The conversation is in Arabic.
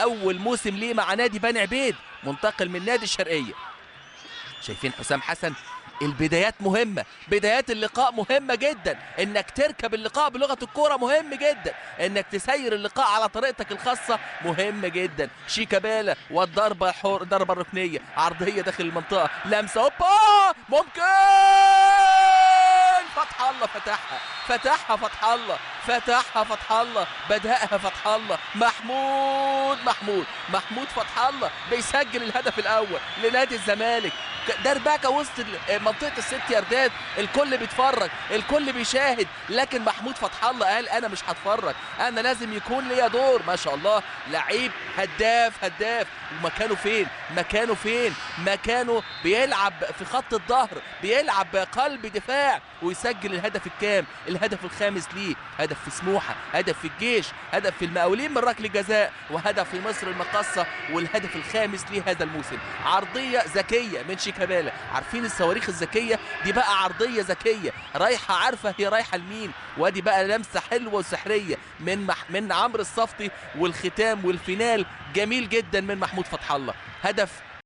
اول موسم ليه مع نادي بني عبيد، منتقل من نادي الشرقيه. شايفين حسام حسن؟ البدايات مهمة، بدايات اللقاء مهمة جدا، انك تركب اللقاء بلغة الكورة مهم جدا، انك تسير اللقاء على طريقتك الخاصة مهم جدا. شيكابالا والضربة الضربة الركنية، عرضية داخل المنطقة، لمسة اوبا ممكن، فتح الله فتحها، فتحها فتح الله، بدأها فتح الله، محمود فتح الله بيسجل الهدف الأول لنادي الزمالك. دربكه وسط منطقه الست ياردات، الكل بيتفرج، الكل بيشاهد، لكن محمود فتح الله قال انا مش هتفرج، انا لازم يكون ليا دور. ما شاء الله، لعيب هداف. ومكانه فين؟ مكانه بيلعب في خط الظهر، بيلعب قلب دفاع، ويسجل الهدف الكام؟ الهدف الخامس ليه. هدف في سموحه، هدف في الجيش، هدف في المقاولين من ركله جزاء، وهدف في مصر المقاصه، والهدف الخامس ليه هذا الموسم. عرضيه ذكيه من شيكابالا، عارفين الصواريخ الذكيه دي؟ بقى عرضيه ذكيه رايحه، عارفه هي رايحه لمين، وادي بقى لمسه حلوه وسحريه من عمرو الصفتي، والختام والفينال جميل جدا من محمود فتح الله. هدف